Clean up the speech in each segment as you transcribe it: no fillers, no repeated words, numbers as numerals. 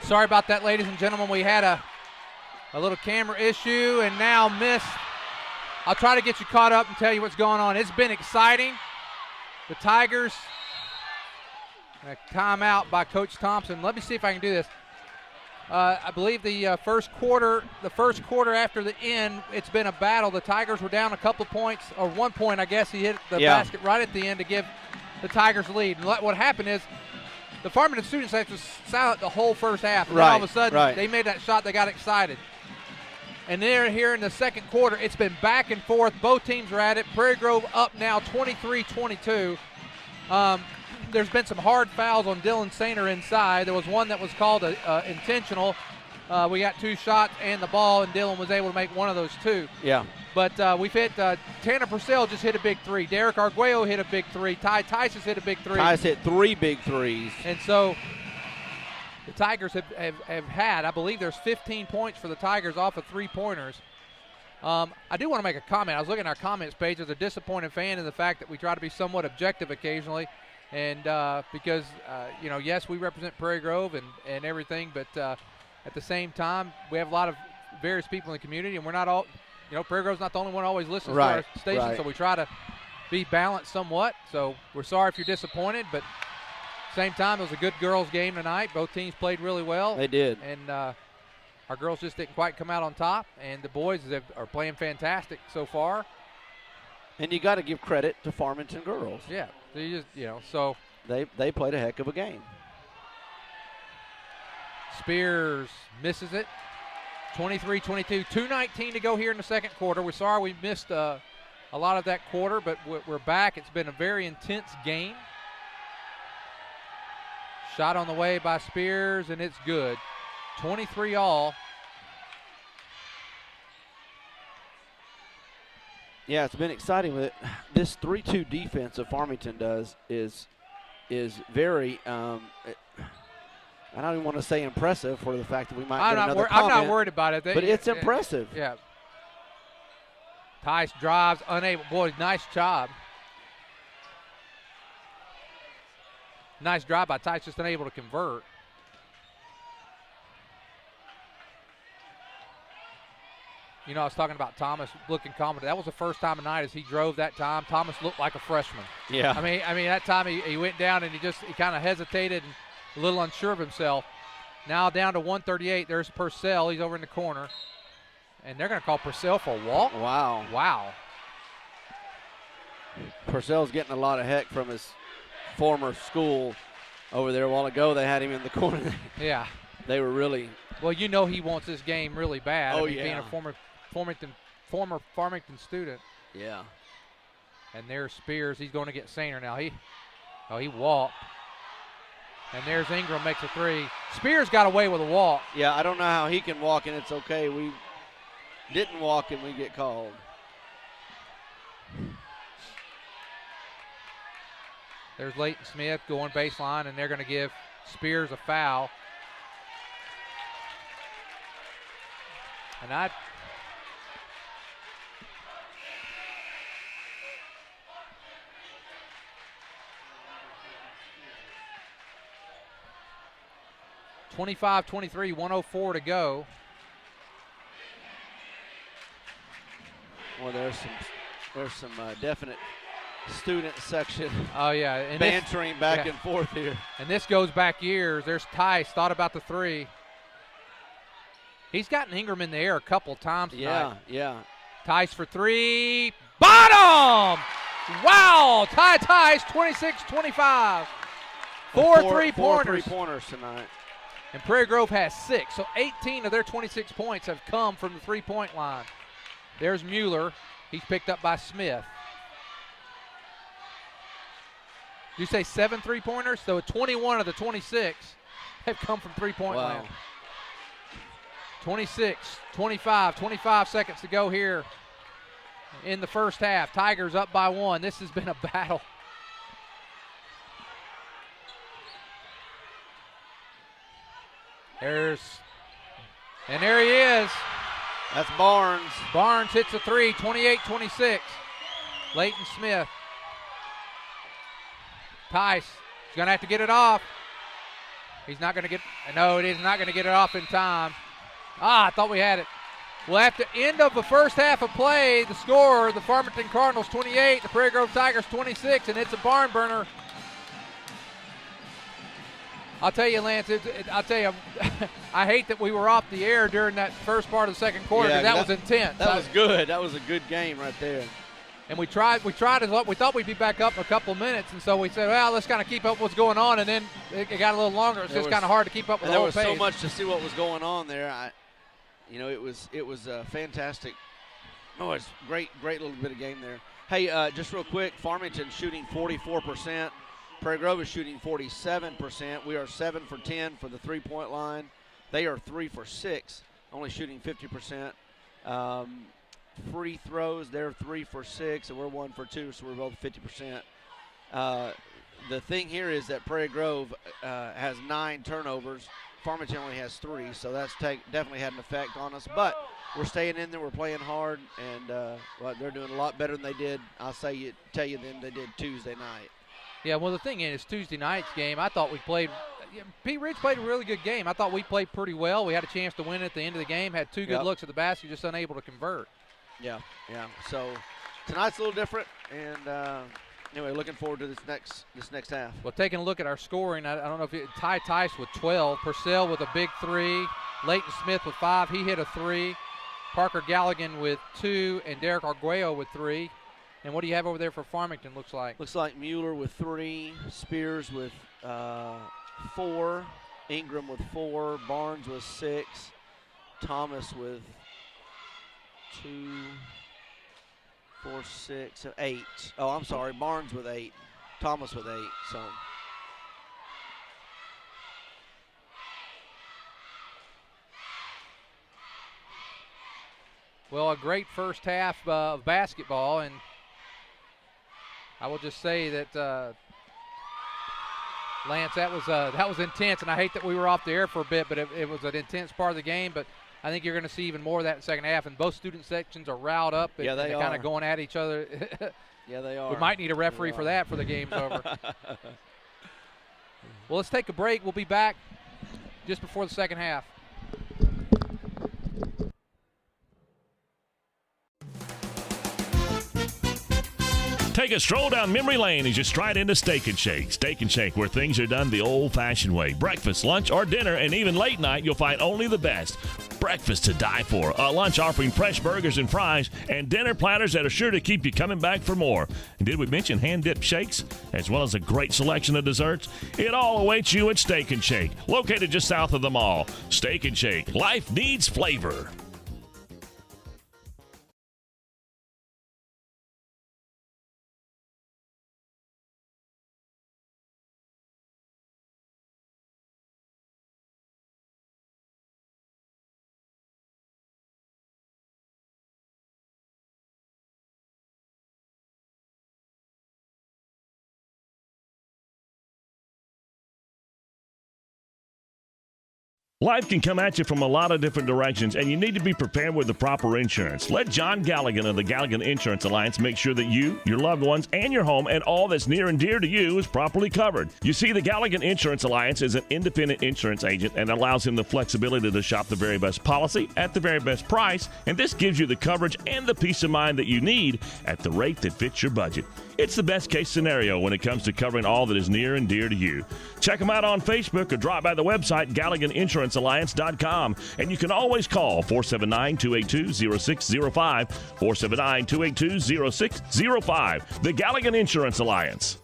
Sorry about that, ladies and gentlemen. We had a little camera issue and now missed. I'll try to get you caught up and tell you what's going on. It's been exciting. The Tigers, a timeout by Coach Thompson. Let me see if I can do this. I believe the first quarter after the end, it's been a battle. The Tigers were down a couple points, or 1 point, I guess. He hit the basket right at the end to give the Tigers the lead. And what happened is the Farmington students had to silent the whole first half. And then all of a sudden, they made that shot. They got excited. And they're here in the second quarter. It's been back and forth. Both teams are at it. Prairie Grove up now 23-22. There's been some hard fouls on Dylan Sainer inside. There was one that was called intentional. We got 2 shots and the ball, and Dylan was able to make one of those 2. Yeah. But we've hit Tanner Purcell just hit a big 3. Derek Arguello hit a big 3. Ty Tice has hit a big 3. Tice hit 3 big threes. And so the Tigers have had, I believe there's 15 points for the Tigers off of 3-pointers. I do want to make a comment. I was looking at our comments page as a disappointed fan in the fact that we try to be somewhat objective occasionally. And because, yes, we represent Prairie Grove and everything, but at the same time, we have a lot of various people in the community, and we're not all, Prairie Grove's not the only one who always listens to our station, so we try to be balanced somewhat. So we're sorry if you're disappointed, but at the same time, it was a good girls' game tonight. Both teams played really well. They did. And our girls just didn't quite come out on top, and the boys are playing fantastic so far. And you got to give credit to Farmington girls. Yeah, they just, so they played a heck of a game. Spears misses it. 23-22, 2:19 to go here in the second quarter. We're sorry we missed a lot of that quarter, but we're back. It's been a very intense game. Shot on the way by Spears, and it's good. 23 all. Yeah, it's been exciting with it. This 3-2 defense of Farmington does is very. I don't even want to say impressive for the fact that we might get another comment. I'm not worried about it. But it's impressive. Yeah. Tice drives, unable. Boy, nice job. Nice drive by Tice, just unable to convert. I was talking about Thomas looking confident. That was the first time tonight as he drove that time. Thomas looked like a freshman. Yeah. I mean that time he went down and he kind of hesitated and a little unsure of himself. Now down to 138. There's Purcell. He's over in the corner. And they're going to call Purcell for a walk. Wow. Purcell's getting a lot of heck from his former school over there a while ago. They had him in the corner. Yeah. They were really. Well, he wants this game really bad. Oh, being a former Farmington student. Yeah. And there's Spears. He's going to get Sainer now. He walked. And there's Ingram makes a 3. Spears got away with a walk. Yeah, I don't know how he can walk, and it's okay. We didn't walk, and we get called. There's Leighton Smith going baseline, and they're going to give Spears a foul. And I (25-23), 104 to go. Well, there's some definite student section. Oh yeah, and bantering back and forth here. And this goes back years. There's Tice, thought about the 3. He's gotten Ingram in the air a couple times tonight. Yeah. Tice for 3. Bottom! Wow! Tice, 26-25. 4 3-pointers. 4 3-pointers tonight. And Prairie Grove has 6. So 18 of their 26 points have come from the 3-point line. There's Mueller. He's picked up by Smith. Did you say 7 3-pointers? So 21 of the 26 have come from 3-point land. 26, 25 seconds to go here in the first half. Tigers up by 1. This has been a battle. There he is. That's Barnes. Barnes hits a 3, 28-26. Leighton Smith. Tice is going to have to get it off. He's not going to get – no, it is not going to get it off in time. I thought we had it. Well, at the end of the first half of play, the score, the Farmington Cardinals 28, the Prairie Grove Tigers 26, and it's a barn burner. I'll tell you, Lance, I hate that we were off the air during that first part of the second quarter. Yeah, that was intense. That was good. That was a good game right there. And we tried we thought we'd be back up in a couple of minutes, and so we said, well, let's kind of keep up what's going on, and then it got a little longer. It's just kind of hard to keep up with the whole pace. There was so much to see what was going on there. It was fantastic. Oh, it's great little bit of game there. Hey, just real quick, Farmington shooting 44%. Prairie Grove is shooting 47%. We are 7 for 10 for the three-point line. They are 3 for 6, only shooting 50%. Free throws, they're 3 for 6, and we're 1 for 2, so we're both 50%. The thing here is that Prairie Grove has 9 turnovers. Farmington only has 3, so that's definitely had an effect on us. But we're staying in there, we're playing hard, and they're doing a lot better than they did, tell you than they did Tuesday night. Yeah, well, the thing is, Tuesday night's game, I thought we played – Pete Ridge played a really good game. I thought we played pretty well. We had a chance to win at the end of the game, had 2 good looks at the basket, just unable to convert. Yeah. So tonight's a little different, and anyway, looking forward to this next half. Well, taking a look at our scoring, I don't know if Ty Tice with 12, Purcell with a big 3, Leighton Smith with 5, he hit a 3, Parker Galligan with 2, and Derek Arguello with 3. And what do you have over there for Farmington, looks like? Looks like Mueller with 3, Spears with 4, Ingram with 4, Barnes with 6, Thomas with 2, 4, 6, 8. Oh, I'm sorry, Barnes with 8, Thomas with 8. So well, a great first half of basketball, and I will just say that Lance, that was intense, and I hate that we were off the air for a bit, but it was an intense part of the game. But I think you're going to see even more of that in the second half, and both student sections are riled up. Yeah, they are kind of going at each other. Yeah, they are. We might need a referee for that for the game's over. Well, let's take a break. We'll be back just before the second half. Take a stroll down memory lane as you stride into Steak 'n Shake. Steak 'n Shake, where things are done the old-fashioned way. Breakfast, lunch, or dinner, and even late night, you'll find only the best. Breakfast to die for, a lunch offering fresh burgers and fries, and dinner platters that are sure to keep you coming back for more. And did we mention hand-dipped shakes, as well as a great selection of desserts? It all awaits you at Steak 'n Shake, located just south of the mall. Steak 'n Shake, life needs flavor. Life can come at you from a lot of different directions, and you need to be prepared with the proper insurance. Let John Galligan of the Galligan Insurance Alliance make sure that you, your loved ones, and your home and all that's near and dear to you is properly covered. You see, the Galligan Insurance Alliance is an independent insurance agent and allows him the flexibility to shop the very best policy at the very best price, and this gives you the coverage and the peace of mind that you need at the rate that fits your budget. It's the best case scenario when it comes to covering all that is near and dear to you. Check them out on Facebook or drop by the website GalliganInsuranceAlliance.com. And you can always call 479-282-0605, 479-282-0605. The Galligan Insurance Alliance.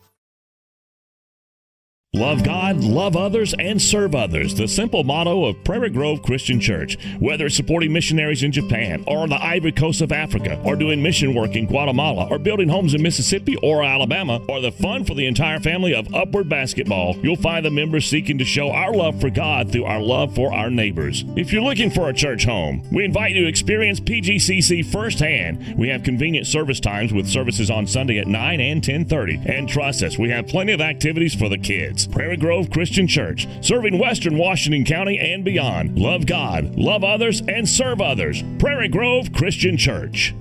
Love God, love others, and serve others. The simple motto of Prairie Grove Christian Church. Whether it's supporting missionaries in Japan or on the Ivory Coast of Africa, or doing mission work in Guatemala, or building homes in Mississippi or Alabama, or the fun for the entire family of Upward Basketball, you'll find the members seeking to show our love for God through our love for our neighbors. If you're looking for a church home, we invite you to experience PGCC firsthand. We have convenient service times with services on Sunday at 9 and 10:30. And trust us, we have plenty of activities for the kids. Prairie Grove Christian Church, serving Western Washington County and beyond. Love God, love others, and serve others. Prairie Grove Christian Church.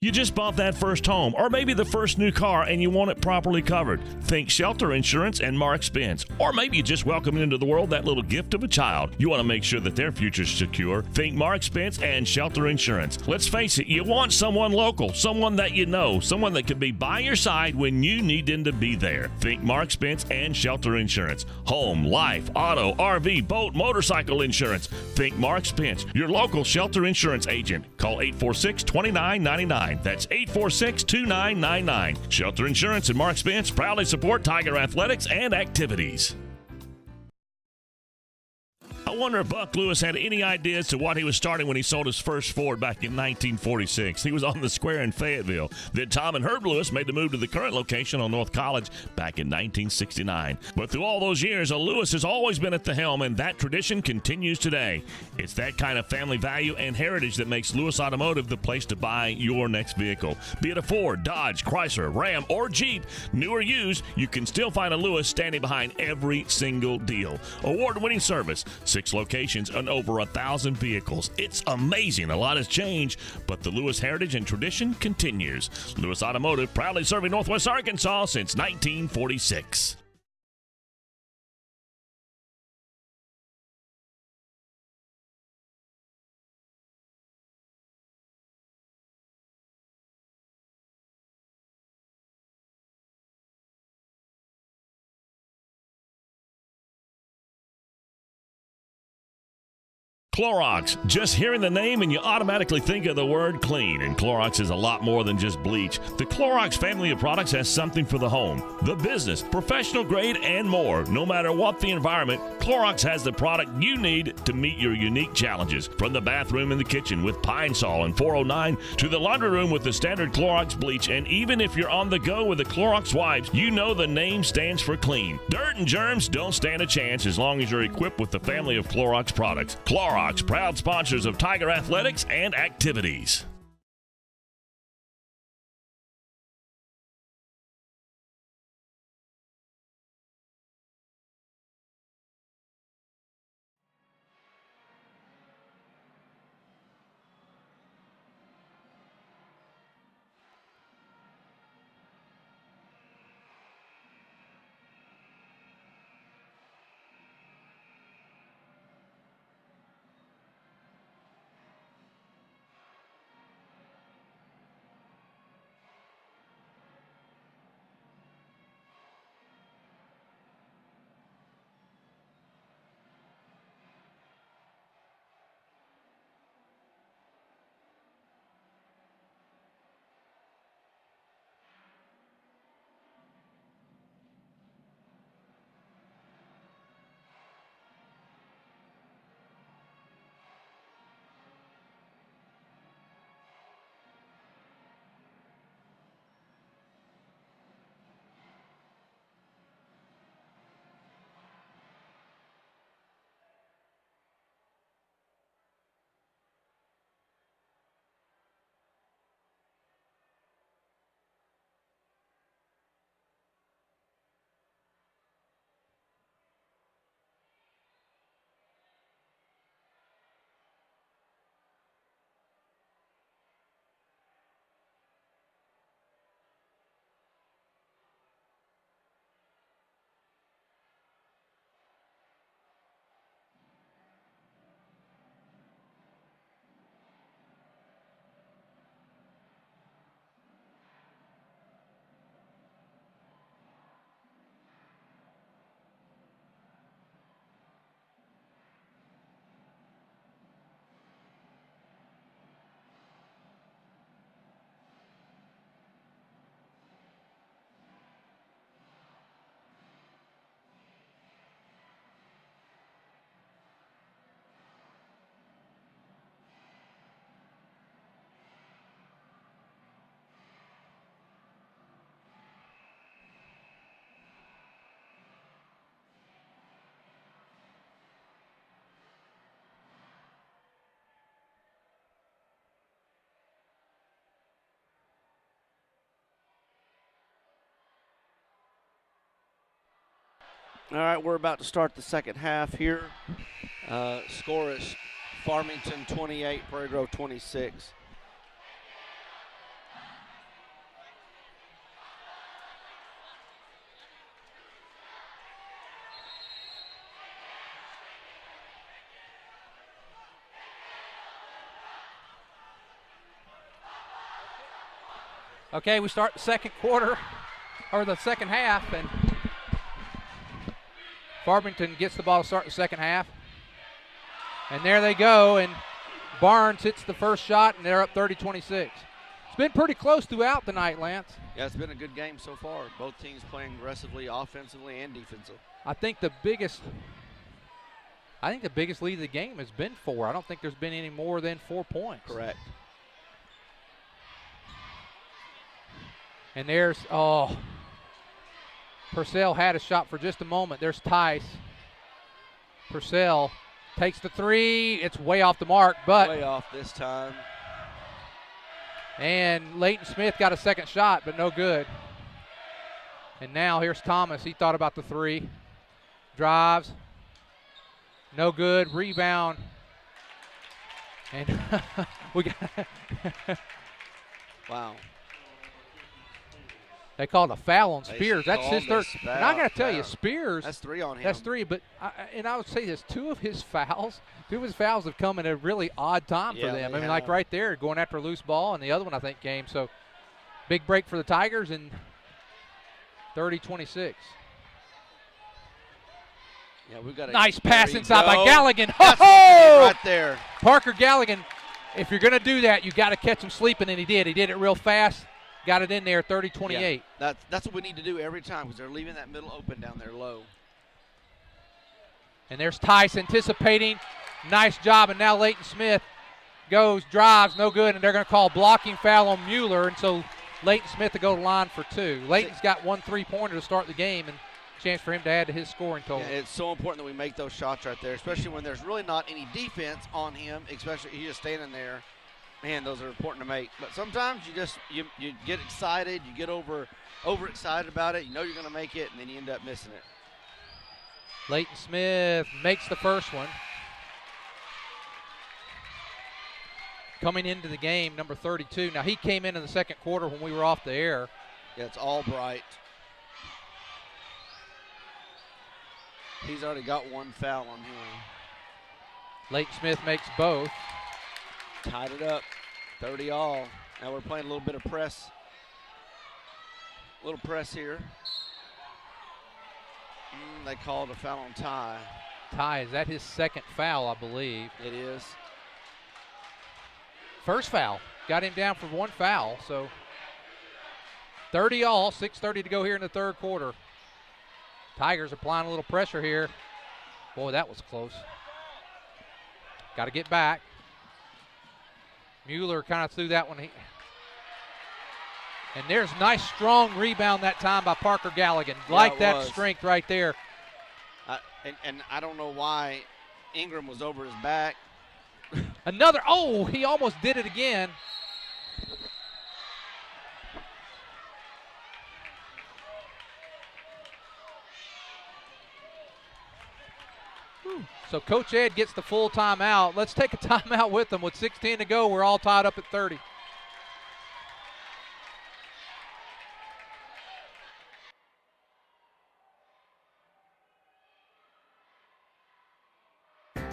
You just bought that first home, or maybe the first new car, and you want it properly covered. Think Shelter Insurance and Mark Spence. Or maybe you just welcomed into the world that little gift of a child. You want to make sure that their future's secure. Think Mark Spence and Shelter Insurance. Let's face it, you want someone local, someone that you know, someone that can be by your side when you need them to be there. Think Mark Spence and Shelter Insurance. Home, life, auto, RV, boat, motorcycle insurance. Think Mark Spence, your local Shelter Insurance agent. Call 846-2999. That's 846-2999. Shelter Insurance and Mark Spence proudly support Tiger athletics and activities. I wonder if Buck Lewis had any ideas to what he was starting when he sold his first Ford back in 1946. He was on the square in Fayetteville. Then Tom and Herb Lewis made the move to the current location on North College back in 1969. But through all those years, a Lewis has always been at the helm, and that tradition continues today. It's that kind of family value and heritage that makes Lewis Automotive the place to buy your next vehicle. Be it a Ford, Dodge, Chrysler, Ram, or Jeep, new or used, you can still find a Lewis standing behind every single deal. Award-winning service, 6 locations and over 1,000 vehicles. It's amazing. A lot has changed, but the Lewis heritage and tradition continues. Lewis Automotive, proudly serving Northwest Arkansas since 1946. Clorox. Just hearing the name and you automatically think of the word clean. And Clorox is a lot more than just bleach. The Clorox family of products has something for the home, the business, professional grade, and more. No matter what the environment, Clorox has the product you need to meet your unique challenges. From the bathroom and the kitchen with Pine Sol and 409 to the laundry room with the standard Clorox bleach. And even if you're on the go with the Clorox wipes, you know the name stands for clean. Dirt and germs don't stand a chance as long as you're equipped with the family of Clorox products. Clorox, proud sponsors of Tiger athletics and activities. All right, we're about to start the second half here. Score is Farmington 28, Prairie Grove 26. Okay, we start the second quarter, or the second half, and Farmington gets the ball to start the second half. And there they go, and Barnes hits the first shot, and they're up 30-26. It's been pretty close throughout the night, Lance. Yeah, it's been a good game so far. Both teams playing aggressively, offensively and defensively. I think the biggest lead of the game has been 4. I don't think there's been any more than 4 points. Correct. And there's, Purcell had a shot for just a moment. There's Tice. Purcell takes the 3. It's way off the mark, but. Way off this time. And Leighton Smith got a second shot, but no good. And now here's Thomas. He thought about the 3. Drives. No good. Rebound. And we got. Wow. They called a foul on Spears. That's his third. Foul, and I got to tell you, Spears. That's 3 on him. That's 3. But I would say this: two of his fouls have come at a really odd time for them. I mean, like right there, going after a loose ball, and the other one I think came. So, big break for the Tigers, and 30-26. Yeah, we've got a nice pass inside by Galligan. Right there. Parker Galligan. If you're going to do that, you got to catch him sleeping, and he did. He did it real fast. Got it in there, 30-28. Yeah, that's what we need to do every time because they're leaving that middle open down there low. And there's Tice anticipating. Nice job, and now Leighton Smith goes, drives, no good, and they're going to call blocking foul on Mueller, and so Leighton Smith to go to line for 2. Leighton's got 1 3-pointer to start the game, and chance for him to add to his scoring total. Yeah, it's so important that we make those shots right there, especially when there's really not any defense on him, especially he's just standing there. Man, those are important to make. But sometimes you get excited, you get overexcited about it, you know you're going to make it, and then you end up missing it. Leighton Smith makes the first one. Coming into the game, number 32. Now, he came in the second quarter when we were off the air. Yeah, it's Albright. He's already got 1 foul on him. Leighton Smith makes both. Tied it up, 30 all. Now we're playing a little bit of press. A little press here. They called a foul on Ty. Ty, is that his second foul, I believe? It is. First foul. Got him down for 1 foul, so 30 all, 6:30 to go here in the third quarter. Tigers applying a little pressure here. Boy, that was close. Got to get back. Mueller kind of threw that one. And there's nice, strong rebound that time by Parker Galligan. Like that strength right there. And I don't know why Ingram was over his back. Another, he almost did it again. So Coach Ed gets the full timeout. Let's take a timeout with them. With 16 to go, we're all tied up at 30.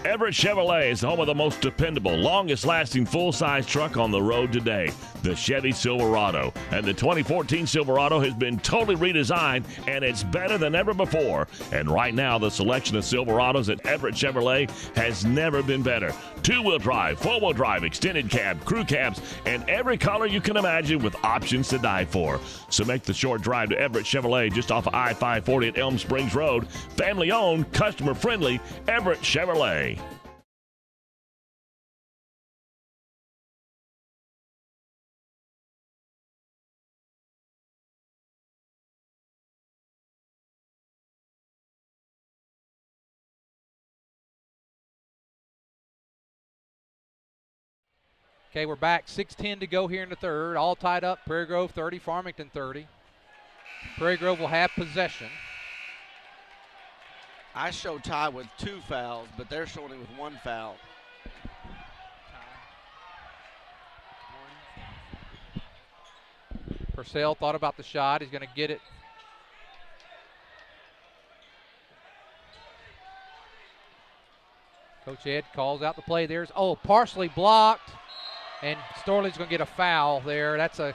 Everett Chevrolet is the home of the most dependable, longest-lasting full-size truck on the road today, the Chevy Silverado. And the 2014 Silverado has been totally redesigned, and it's better than ever before. And right now, the selection of Silverados at Everett Chevrolet has never been better. Two-wheel drive, four-wheel drive, extended cab, crew cabs, and every color you can imagine with options to die for. So make the short drive to Everett Chevrolet just off of I-540 at Elm Springs Road. Family-owned, customer-friendly, Everett Chevrolet. Okay, we're back. 6:10 to go here in the third. All tied up. Prairie Grove 30, Farmington 30. Prairie Grove will have possession. I show Ty with 2 fouls, but they're showing him with 1 foul. Purcell thought about the shot. He's going to get it. Coach Ed calls out the play. There's, partially blocked. And Storley's going to get a foul there. That's a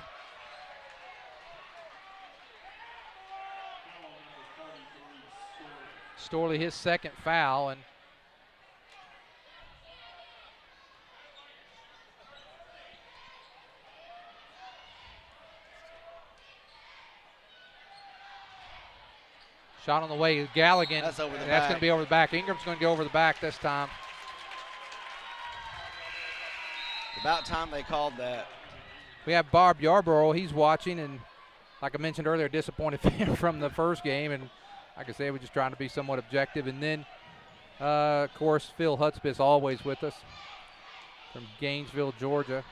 Storley his second foul, and shot on the way. Galligan. That's over the back. That's going to be over the back. Ingram's going to go over the back this time. About time they called that. We have Barb Yarborough. He's watching, and like I mentioned earlier, disappointed from the first game. And like I said, we're just trying to be somewhat objective. And then, of course, Phil Hudspeth's always with us from Gainesville, Georgia.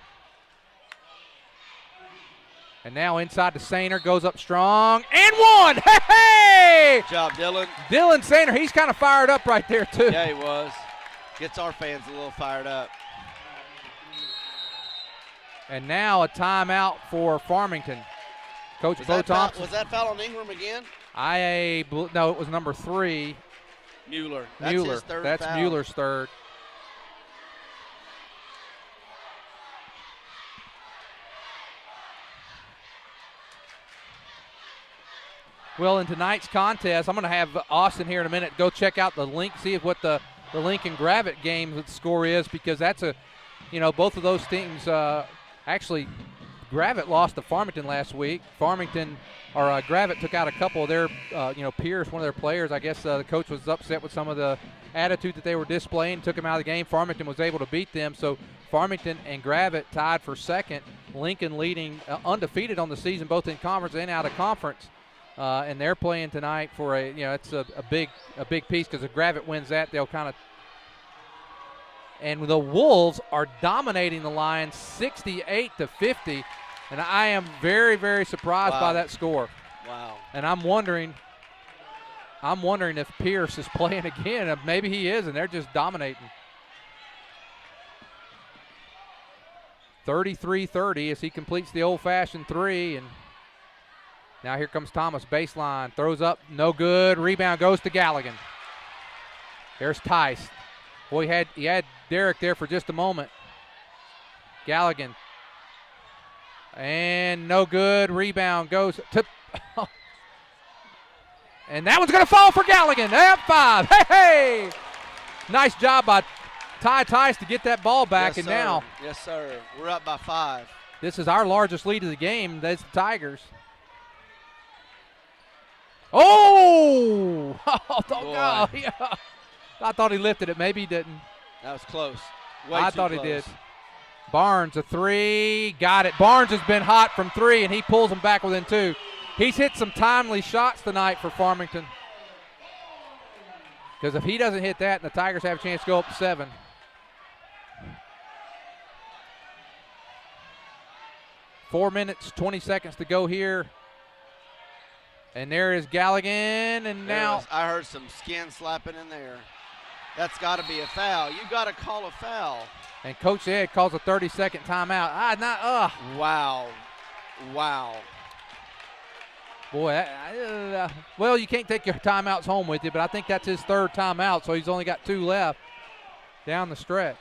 And now inside to Sainer, goes up strong, and one! Hey! Good job, Dylan. Dylan Sainer, he's kind of fired up right there, too. Yeah, he was. Gets our fans a little fired up. And now a timeout for Farmington. Coach Bo Thompson. Was that foul on Ingram again? No, it was number 3. Mueller. That's his third That's foul. Mueller's third. Well, in tonight's contest, I'm going to have Austin here in a minute go check out the link, see what the Lincoln Gravette game score is, because that's both of those teams. Actually, Gravette lost to Farmington last week. Gravette took out a couple of their, Pierce, one of their players. I guess the coach was upset with some of the attitude that they were displaying, took them out of the game. Farmington was able to beat them. So Farmington and Gravette tied for second. Lincoln leading undefeated on the season, both in conference and out of conference. And they're playing tonight for it's a big piece, because if Gravette wins that, they'll kind of. And the Wolves are dominating the Lions 68-50, and I am very, very surprised by that score. Wow. And I'm wondering if Pierce is playing again. Maybe he is, and they're just dominating. 33-30 as he completes the old-fashioned three, and now here comes Thomas, baseline, throws up, no good. Rebound goes to Galligan. There's Tice. Boy, he had Derek there for just a moment. Galligan. And no good. Rebound goes to. And that one's going to fall for Galligan. At 5. Hey! Nice job by Ty Tice to get that ball back. Yes, and now. Yes, sir. We're up by 5. This is our largest lead of the game. That's the Tigers. Oh! God. Yeah. I thought he lifted it. Maybe he didn't. That was close. I thought he did. Barnes, a 3. Got it. Barnes has been hot from 3, and he pulls them back within 2. He's hit some timely shots tonight for Farmington. Because if he doesn't hit that, and the Tigers have a chance to go up to 7. Four minutes, 20 seconds to go here. And there is Galligan, and now. I heard some skin slapping in there. That's got to be a foul. You got to call a foul. And Coach Ed calls a 30-second timeout. Wow. Boy, well, you can't take your timeouts home with you, but I think that's his third timeout, so he's only got 2 left down the stretch.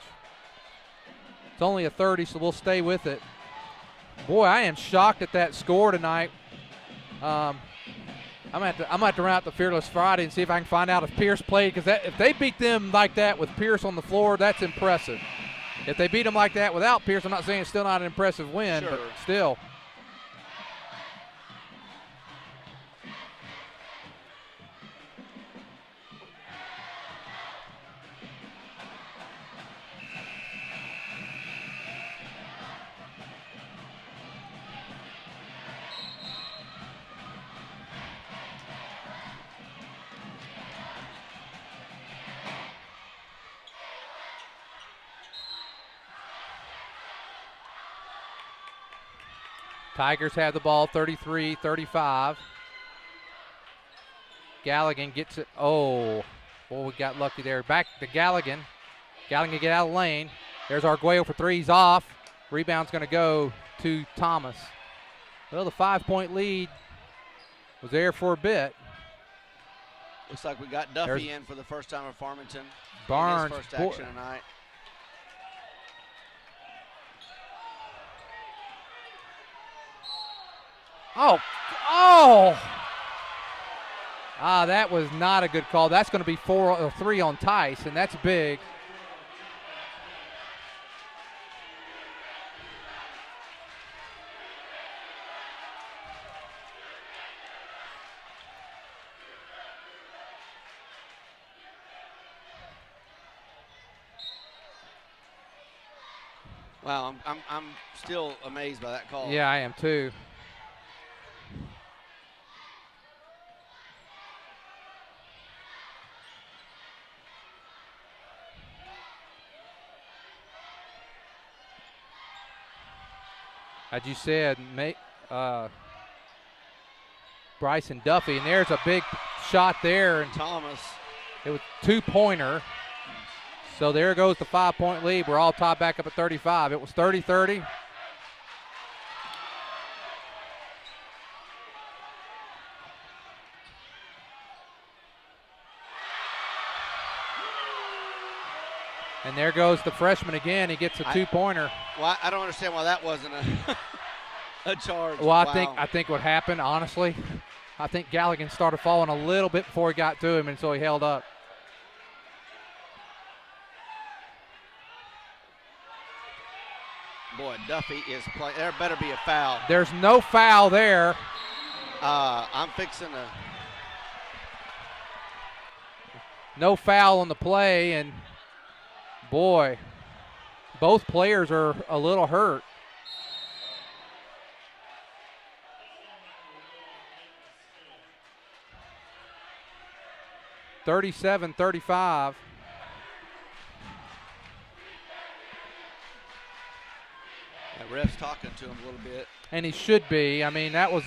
It's only a 30, so we'll stay with it. Boy, I am shocked at that score tonight. I'm going to have to run out the Fearless Friday and see if I can find out if Pierce played, because if they beat them like that with Pierce on the floor, that's impressive. If they beat them like that without Pierce, I'm not saying it's still not an impressive win, sure, but still. Tigers have the ball, 33-35. Galligan gets it. Oh, well, we got lucky there. Back to Galligan. Galligan get out of the lane. There's Arguello for 3. He's off. Rebound's going to go to Thomas. Well, the 5-point lead was there for a bit. Looks like we got Duffy in for the first time at Farmington. Barnes. His first action tonight. Oh. That was not a good call. That's going to be 4 or 3 on Tice, and that's big. Wow, I'm still amazed by that call. Yeah, I am too. As you said, Bryson Duffy, and there's a big shot there. And Thomas. It was 2-pointer. So there goes the 5-point lead. We're all tied back up at 35. It was 30-30. And there goes the freshman again. He gets a 2-pointer. Well, I don't understand why that wasn't a charge. Well, wow. I think what happened, honestly, I think Galligan started falling a little bit before he got to him, and so he held up. Boy, Duffy is playing. There better be a foul. There's no foul there. I'm fixing to. No foul on the play, and boy, both players are a little hurt. (37-35). That ref's talking to him a little bit. And he should be. I mean, that was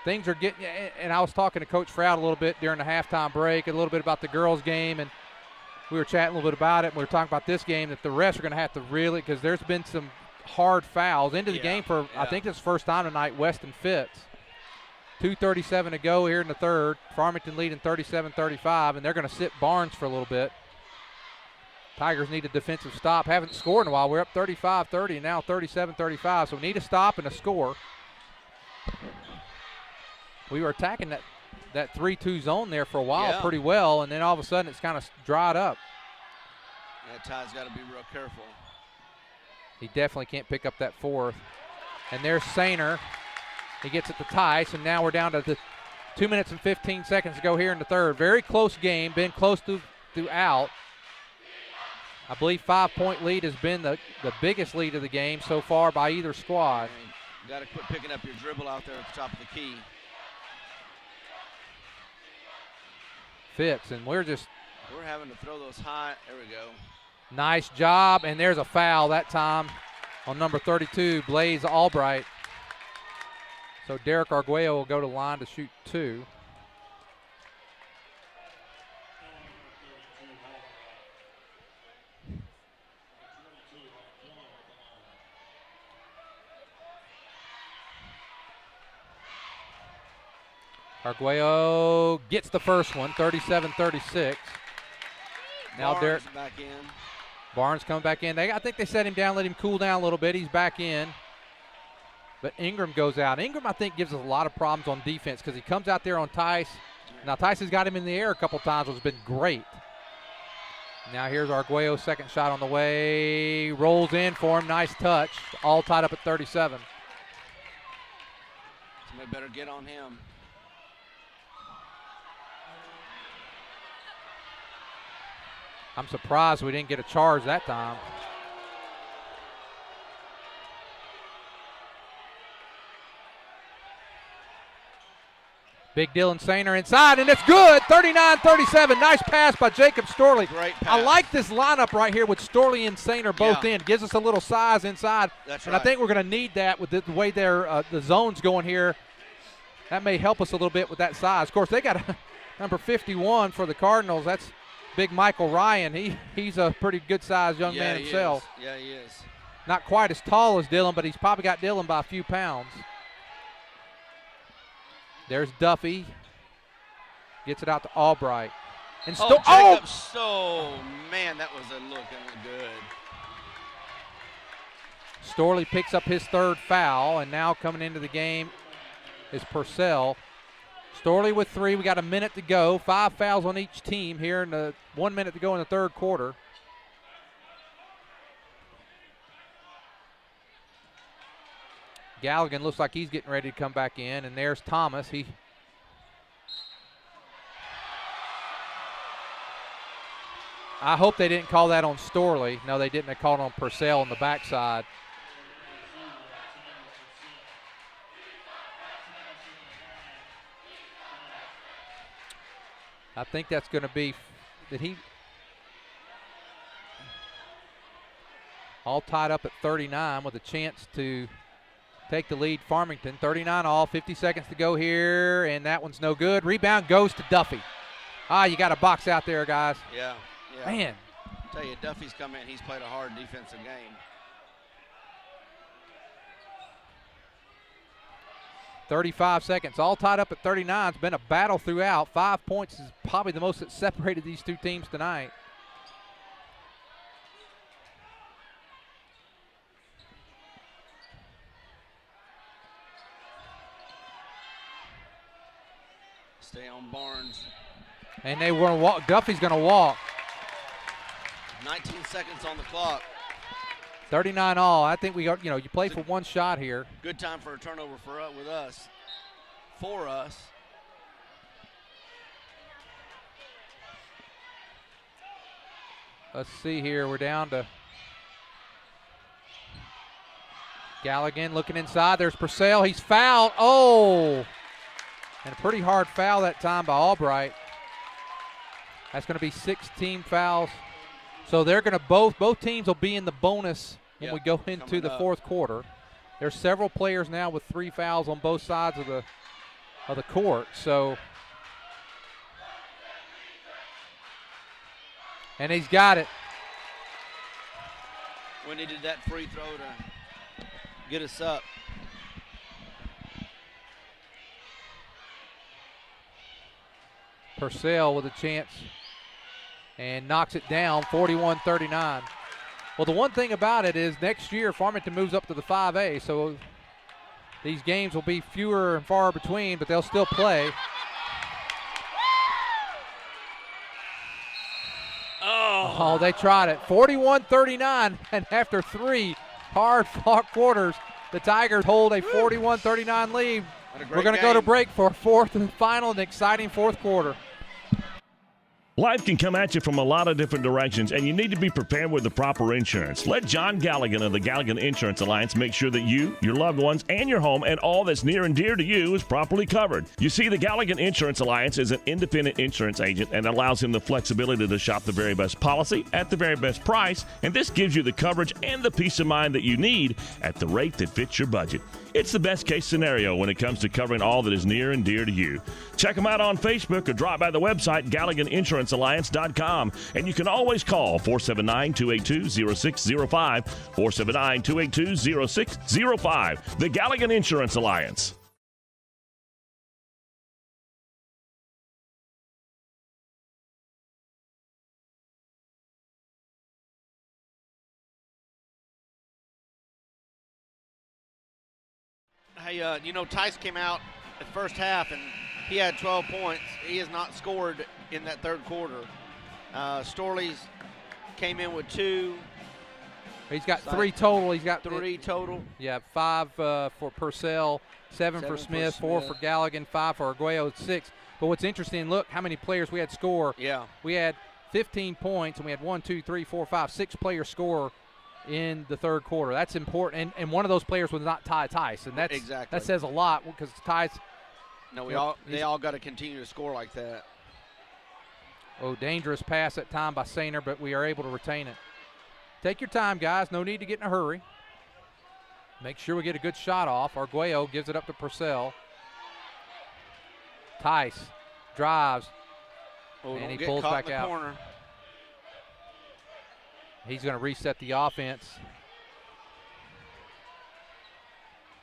things are getting, and I was talking to Coach Froud a little bit during the halftime break, a little bit about the girls' game, and we were chatting a little bit about it. And we were talking about this game, that the refs are going to have to really, because there's been some hard fouls into the game for, I think it's the first time tonight, Weston Fitz. 2:37 to go here in the third. Farmington leading 37-35, and they're going to sit Barnes for a little bit. Tigers need a defensive stop. Haven't scored in a while. We're up 35-30, and now 37-35, so we need a stop and a score. We were attacking that 3-2 zone there for a while pretty well, and then all of a sudden it's kind of dried up. Yeah, Ty's got to be real careful. He definitely can't pick up that fourth. And there's Sainer. He gets it to Tice, and now we're down to the 2 minutes and 15 seconds to go here in the third. Very close game, been close throughout. I believe 5-point lead has been the biggest lead of the game so far by either squad. You got to quit picking up your dribble out there at the top of the key. Fitz, and we're having to throw those high. There we go. Nice job, and there's a foul that time on number 32, Blaze Albright. So Derek Arguello will go to the line to shoot 2. Arguello gets the first one, 37-36. Now Derek back in. Barnes comes back in. I think they set him down, let him cool down a little bit. He's back in. But Ingram goes out. Ingram, I think, gives us a lot of problems on defense because he comes out there on Tice. Now, Tice has got him in the air a couple times, which has been great. Now here's Arguello's second shot on the way. Rolls in for him. Nice touch. All tied up at 37. Somebody better get on him. I'm surprised we didn't get a charge that time. Big Dylan Sainer inside, and it's good. 39-37. Nice pass by Jacob Storley. Great pass. I like this lineup right here with Storley and Sainer both in. Gives us a little size inside. That's and right. I think we're going to need that with the way the zone's going here. That may help us a little bit with that size. Of course, they got number 51 for the Cardinals. That's big Michael Ryan. He's a pretty good-sized young man himself. Yeah, he is. Not quite as tall as Dylan, but he's probably got Dylan by a few pounds. There's Duffy. Gets it out to Albright. And man, that was looking good. Storley picks up his third foul, and now coming into the game is Purcell. Storley with 3. We got a minute to go. 5 fouls on each team here in the 1 minute to go in the third quarter. Galligan looks like he's getting ready to come back in, and there's Thomas. I hope they didn't call that on Storley. No, they didn't. They called on Purcell on the backside. I think that's going to be, all tied up at 39 with a chance to take the lead. Farmington, 39 all, 50 seconds to go here, and that one's no good. Rebound goes to Duffy. You got a box out there, guys. Yeah. Man. I tell you, Duffy's come in. He's played a hard defensive game. 35 seconds, all tied up at 39. It's been a battle throughout. 5 points is probably the most that separated these two teams tonight. Stay on Barnes. And they want to walk. Duffy's going to walk. 19 seconds on the clock. 39 all. I think we got, you play for one shot here. Good time for a turnover with us. For us. Let's see here. We're down to Galligan looking inside. There's Purcell. He's fouled. Oh! And a pretty hard foul that time by Albright. That's going to be 6 team fouls. So they're going to both teams will be in the bonus when we go into the fourth quarter. There's several players now with 3 fouls on both sides of the court. So, and he's got it. We needed that free throw to get us up. Purcell with a chance and knocks it down, 41-39. Well, the one thing about it is next year Farmington moves up to the 5A, so these games will be fewer and far between, but they'll still play. Oh, they tried it. 41-39, and after 3 hard-fought quarters, the Tigers hold a 41-39 lead. We're going to go to break for a fourth and final and exciting fourth quarter. Life can come at you from a lot of different directions, and you need to be prepared with the proper insurance. Let John Galligan of the Galligan Insurance Alliance make sure that you, your loved ones, and your home and all that's near and dear to you is properly covered. You see, the Galligan Insurance Alliance is an independent insurance agent and allows him the flexibility to shop the very best policy at the very best price, and this gives you the coverage and the peace of mind that you need at the rate that fits your budget. It's the best case scenario when it comes to covering all that is near and dear to you. Check them out on Facebook or drop by the website GalliganInsuranceAlliance.com. And you can always call 479-282-0605, 479-282-0605. The Galligan Insurance Alliance. Hey, Tice came out at first half and he had 12 points. He has not scored in that third quarter. Storley's came in with 2. He's got 3 total. He's got 3 total. Yeah, 5 for Purcell, 7 for Smith, 4 for Galligan, 5 for Arguello, 6. But what's interesting, look how many players we had score. Yeah. We had 15 points, and we had 1, 2, 3, 4, 5, 6 players score in the third quarter. That's important, and one of those players was not Ty Tice, and that says a lot because Ty's. No, they all got to continue to score like that. Oh, dangerous pass at time by Sainer, but we are able to retain it. Take your time, guys. No need to get in a hurry. Make sure we get a good shot off. Arguello gives it up to Purcell. Tice drives, and he pulls back out. Corner. He's going to reset the offense.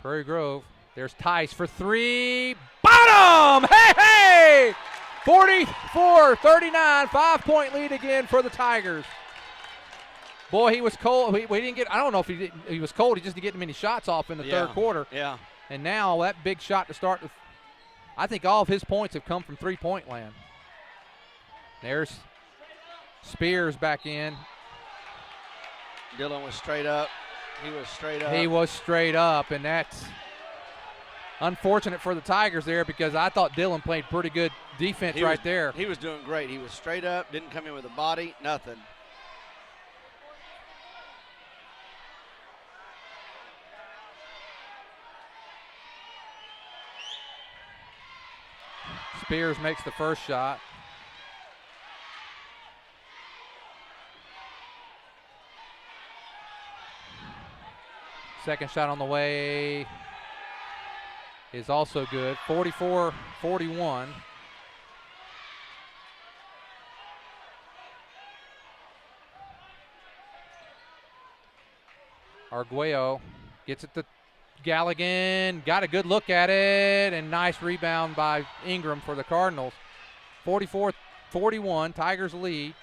Prairie Grove. There's Tice for 3. Bottom! Hey! 44-39. 5-point lead again for the Tigers. Boy, he was cold. We didn't get. I don't know if he was cold. He just didn't get many shots off in the third quarter. Yeah. And now that big shot to start I think all of his points have come from three-point land. There's Spears back in. Dillon was straight up. He was straight up. He was straight up, and that's unfortunate for the Tigers there because I thought Dillon played pretty good defense there. He was doing great. He was straight up, didn't come in with a body, nothing. Spears makes the first shot. Second shot on the way is also good. 44-41. Arguello gets it to Galligan, got a good look at it, and nice rebound by Ingram for the Cardinals. 44-41, Tigers lead.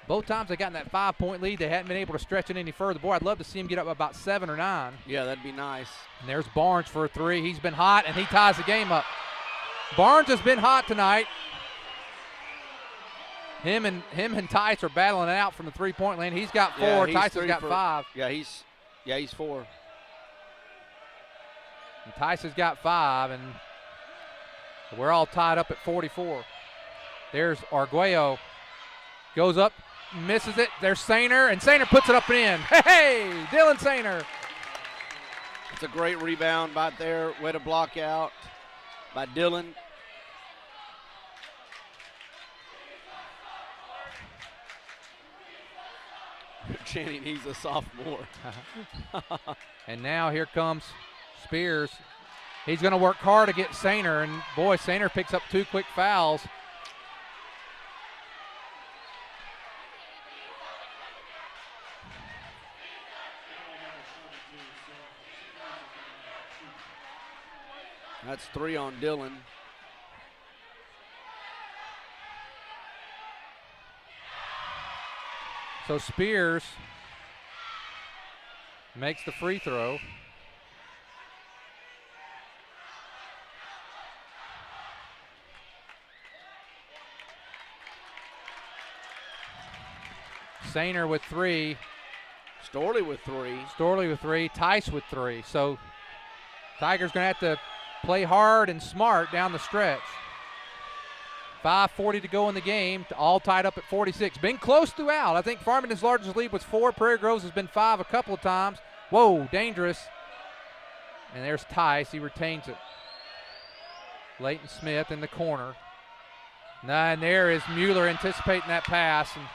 Both times they got in that 5-point lead, they hadn't been able to stretch it any further. Boy, I'd love to see him get up about 7 or 9. Yeah, that'd be nice. And there's Barnes for a three. He's been hot, and he ties the game up. Barnes has been hot tonight. Him and Tice are battling it out from the three-point lane. He's got 4. Tice has got 5. Yeah, he's 4. And Tice has got 5, and we're all tied up at 44. There's Arguello. Goes up, misses it. There's Sainer, and Sainer puts it up and in. Hey, Dylan Sainer. It's a great rebound right there. Way to block out by Dylan. Channing, he's a sophomore. And now here comes Spears. He's going to work hard to get Sainer, and boy, Sainer picks up 2 quick fouls. That's 3 on Dylan. So Spears makes the free throw. Sainer with 3. Storley with 3. Storley with 3. Tice with 3. So Tigers going to have to play hard and smart down the stretch. 5:40 to go in the game, all tied up at 46. Been close throughout. I think Farmington's largest lead was 4. Prairie Grove's has been 5 a couple of times. Whoa, dangerous. And there's Tice. He retains it. Leighton Smith in the corner. And there is Mueller anticipating that pass. And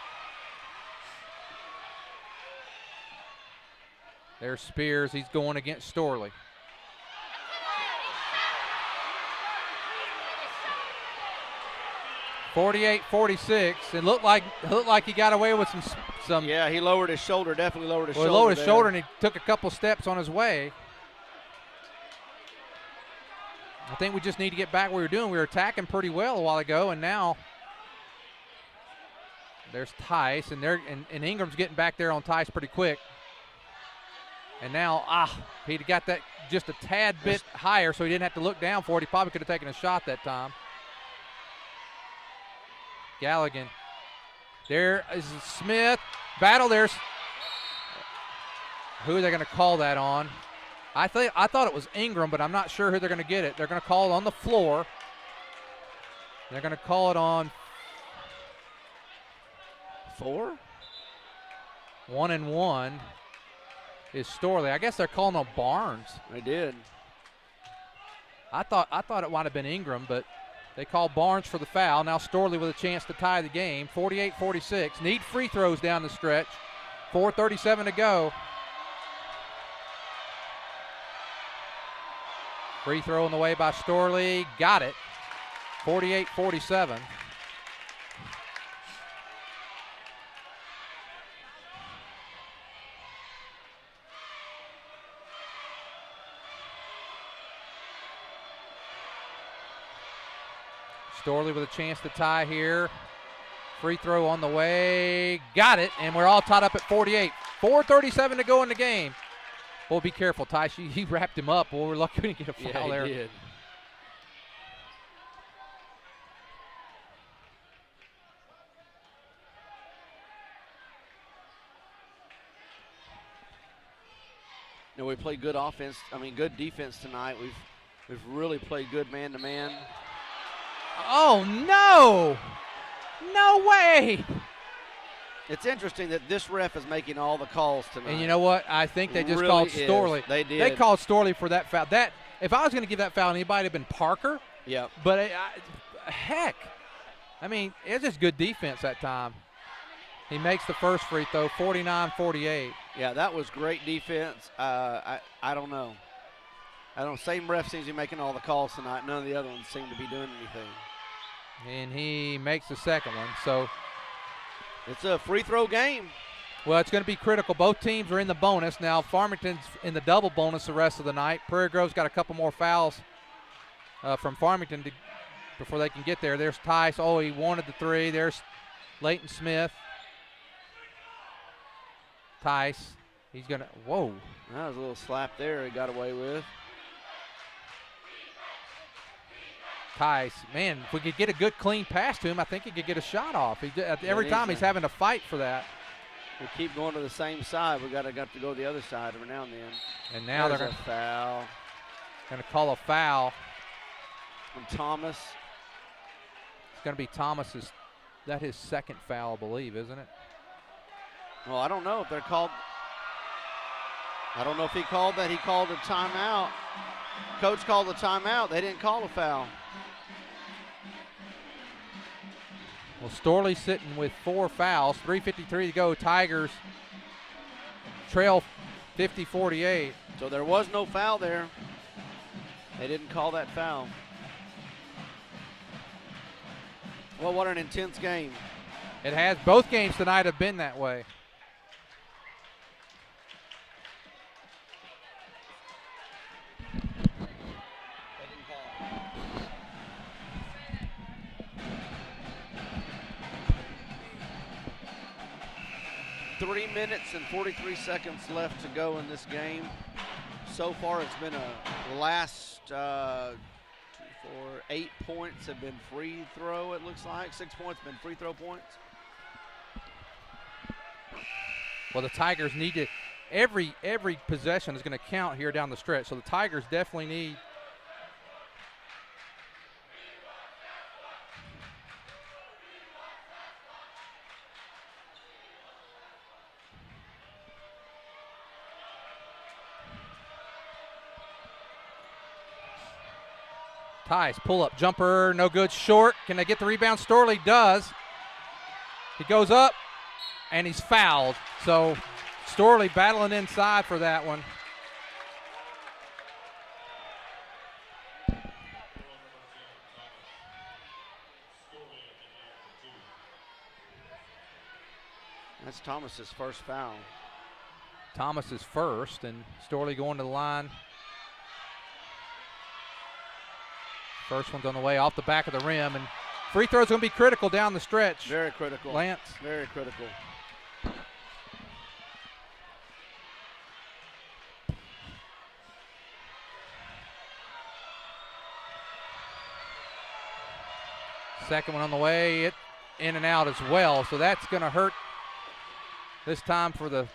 there's Spears. He's going against Storley. (48-46). It looked like he got away with some. Yeah, he lowered his shoulder. Definitely lowered his shoulder. He lowered his shoulder, and he took a couple steps on his way. I think we just need to get back what we were doing. We were attacking pretty well a while ago, and now there's Tice, and Ingram's getting back there on Tice pretty quick. And now, he got that just a tad bit higher, so he didn't have to look down for it. He probably could have taken a shot that time. Galligan. There is Smith. Battle. There's. Who are they going to call that on? I thought it was Ingram, but I'm not sure who they're going to get it. They're going to call it on the floor. They're going to call it on 4. 1-and-1 is Storley. I guess they're calling on Barnes. They did. I thought it might have been Ingram, but they call Barnes for the foul. Now Storley with a chance to tie the game. 48-46. Need free throws down the stretch. 4:37 to go. Free throw on the way by Storley. Got it. 48-47. Storley with a chance to tie here. Free throw on the way. Got it, and we're all tied up at 48. 4:37 to go in the game. Boy, be careful, Tice. He wrapped him up. Boy, we're lucky we didn't get a foul there. He did. You know, we played good offense. I mean, good defense tonight. We've really played good man-to-man. Oh, no! No way! It's interesting that this ref is making all the calls tonight. And you know what? I think they just really called Storley. They did. They called Storley for that foul. That if I was going to give that foul, anybody would have been Parker. Yep. But heck, I mean, it's just good defense that time. He makes the first free throw, 49-48. Yeah, that was great defense. I don't know. Same ref seems to be making all the calls tonight. None of the other ones seem to be doing anything. And he makes the second one. So it's a free throw game. Well, it's going to be critical. Both teams are in the bonus. Now, Farmington's in the double bonus the rest of the night. Prairie Grove's got a couple more fouls from Farmington before they can get there. There's Tice. Oh, he wanted the three. There's Leighton Smith. Tice. He's going to – whoa. That was a little slap there he got away with. Tice, man, if we could get a good clean pass to him, I think he could get a shot off. Every time he's having to fight for that. We keep going to the same side. We got to go the other side every now and then. And now they're going to foul. Going to call a foul on Thomas. It's going to be Thomas's. That his second foul, I believe, isn't it? Well, I don't know if they're called. I don't know if he called that. He called a timeout. Coach called a timeout. They didn't call a foul. Well, Storley sitting with 4 fouls. 3:53 to go. Tigers trail 50-48. So there was no foul there. They didn't call that foul. Well, what an intense game. It has. Both games tonight have been that way. Three minutes and 43 seconds left to go in this game. So far, it's been the last 8 points have been free throw, it looks like. 6 points have been free throw points. Well, the Tigers need to, every possession is going to count here down the stretch. So the Tigers definitely need. Tice, pull up, jumper, no good, short. Can they get the rebound? Storley does. He goes up, and he's fouled. So Storley battling inside for that one. That's Thomas's first foul. Thomas's first, and Storley going to the line. First one's on the way off the back of the rim, and free throw's going to be critical down the stretch. Very critical. Lance. Very critical. Second one on the way, it in and out as well, so that's going to hurt this time for the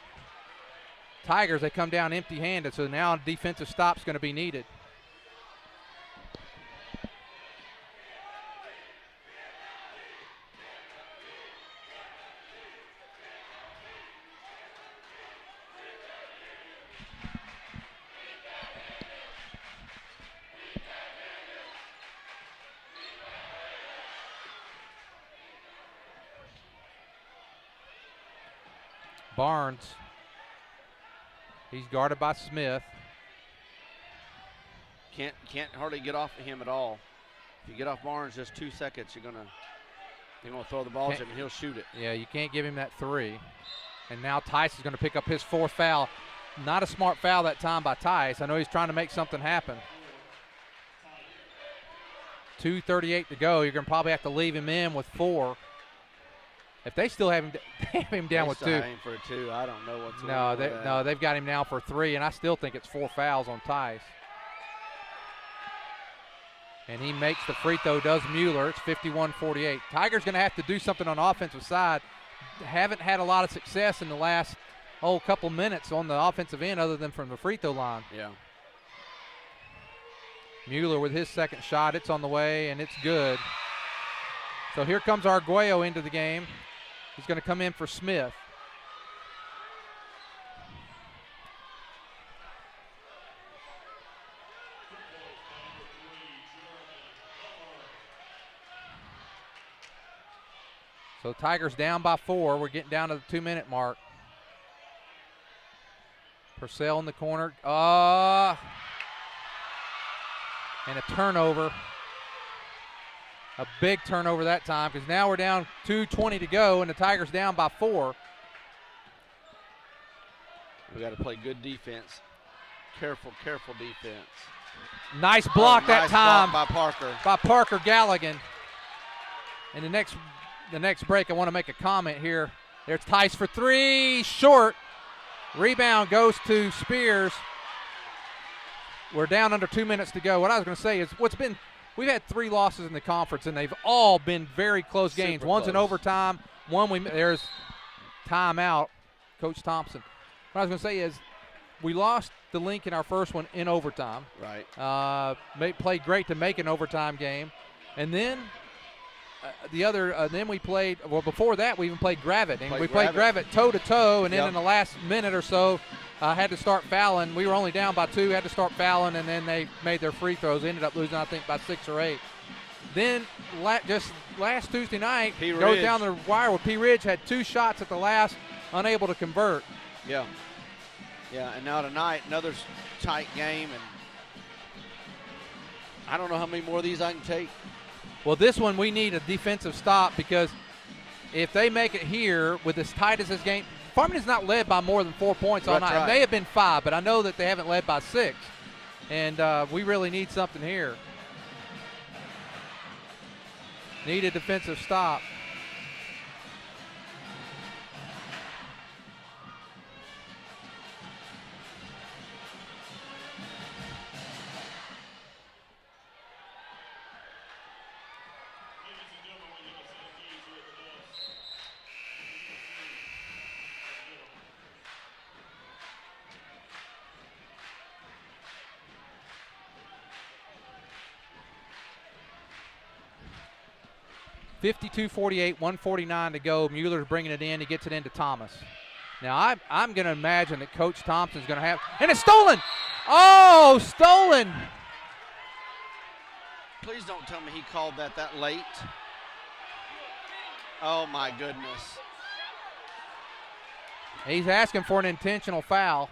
Tigers. They come down empty-handed, so now a defensive stop's going to be needed. Barnes, he's guarded by Smith. Can't hardly get off of him at all. If you get off Barnes just 2 seconds, you're gonna throw the ball to him and he'll shoot it. Yeah, you can't give him that three. And now Tice is going to pick up his 4th foul. Not a smart foul that time by Tice. I know he's trying to make something happen. 2:38 to go. You're going to probably have to leave him in with 4. If they still have him down with 2. Aim for 2. I don't know what's going on. No, they've got him now for 3, and I still think it's 4 fouls on Tice. And he makes the free throw, does Mueller. It's 51-48. Tigers going to have to do something on the offensive side. Haven't had a lot of success in the last whole couple minutes on the offensive end other than from the free throw line. Yeah. Mueller with his second shot. It's on the way, and it's good. So here comes Arguello into the game. He's going to come in for Smith. So Tigers down by 4. We're getting down to the 2-minute mark. Purcell in the corner. And a turnover. A big turnover that time because now we're down 2:20 to go and the Tigers down by 4. We got to play good defense. Careful defense. Nice block that nice time block by Parker. By Parker Galligan. And the next break, I want to make a comment here. There's Tice for 3, short. Rebound goes to Spears. We're down under 2 minutes to go. What I was going to say is we've had 3 losses in the conference, and they've all been very close games. Super One's close. in overtime. There's timeout, Coach Thompson. What I was going to say is we lost the Lincoln our first one in overtime. Right. Played great to make an overtime game. And then then we played, before that we even played Gravett. And we played Gravett toe-to-toe, and then in the last minute or so had to start fouling. We were only down by 2, had to start fouling, and then they made their free throws. Ended up losing, I think, by 6 or 8. Then just last Tuesday night, goes down the wire where P. Ridge had 2 shots at the last, unable to convert. Yeah, and now tonight, another tight game, and I don't know how many more of these I can take. Well, this one we need a defensive stop because if they make it here with as tight as this game, Farmington's not led by more than 4 points all night. Right. It may have been 5, but I know that they haven't led by 6. And we really need something here. Need a defensive stop. .52-48, 149 to go. Mueller's bringing it in. He gets it into Thomas. Now, I'm going to imagine that Coach Thompson's going to have – and it's stolen! Oh, stolen! Please don't tell me he called that late. Oh, my goodness. He's asking for an intentional foul.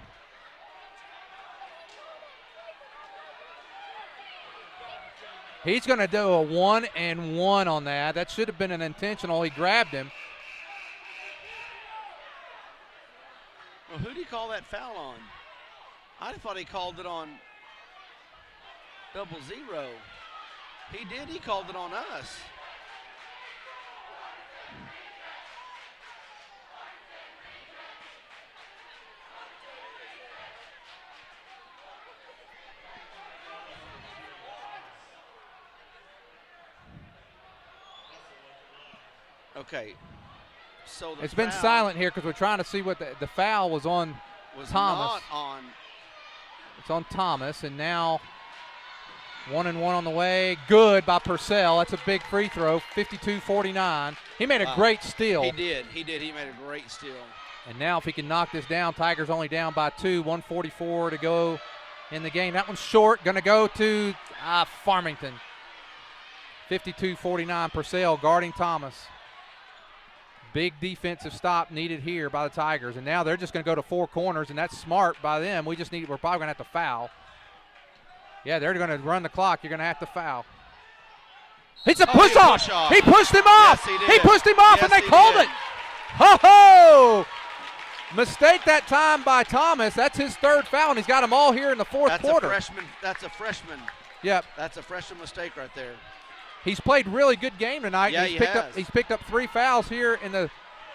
He's going to do a 1-and-1 on that. That should have been an intentional. He grabbed him. Well, who did he call that foul on? I thought he called it on 0-0. He did. He called it on us. Okay, so it's been silent here because we're trying to see what the foul was on. Was Thomas. Not on. It's on Thomas, and now 1-and-1 on the way. Good by Purcell. That's a big free throw. 52-49. He made a great steal. He did. He made a great steal. And now if he can knock this down, Tigers only down by 2. 1:44 to go in the game. That one's short. Going to go to Farmington. 52-49. Purcell guarding Thomas. Big defensive stop needed here by the Tigers. And now they're just going to go to 4 corners, and that's smart by them. We're probably going to have to foul. Yeah, they're going to run the clock. You're going to have to foul. It's a push-off. He pushed him off. Yes, he did. He pushed him off, Yes, and they he called did. it. Ho-ho! Mistake that time by Thomas. That's his 3rd foul, and he's got them all here in the 4th quarter. That's a freshman. Yep. That's a freshman mistake right there. He's played really good game tonight. Yeah, He's picked up 3 fouls here in the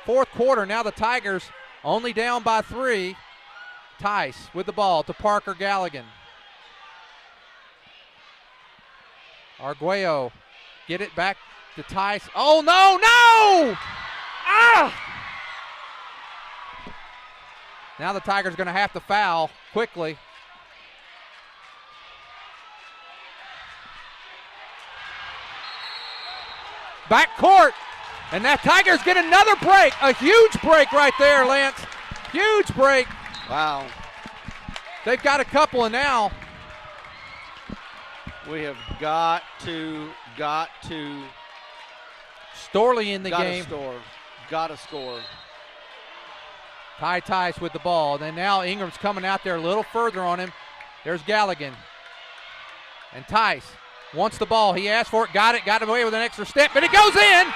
4th quarter. Now the Tigers only down by 3. Tice with the ball to Parker Galligan. Arguello get it back to Tice. Oh, no! Now the Tigers going to have to foul quickly. Back court, and that Tigers get another break. A huge break right there, Lance. Huge break. Wow. They've got a couple, and now we have got to Storley in the game. Got to score. Ty Tice with the ball. Then now Ingram's coming out there a little further on him. There's Galligan. And Tice wants the ball. He asked for it, got away with an extra step, but it goes in.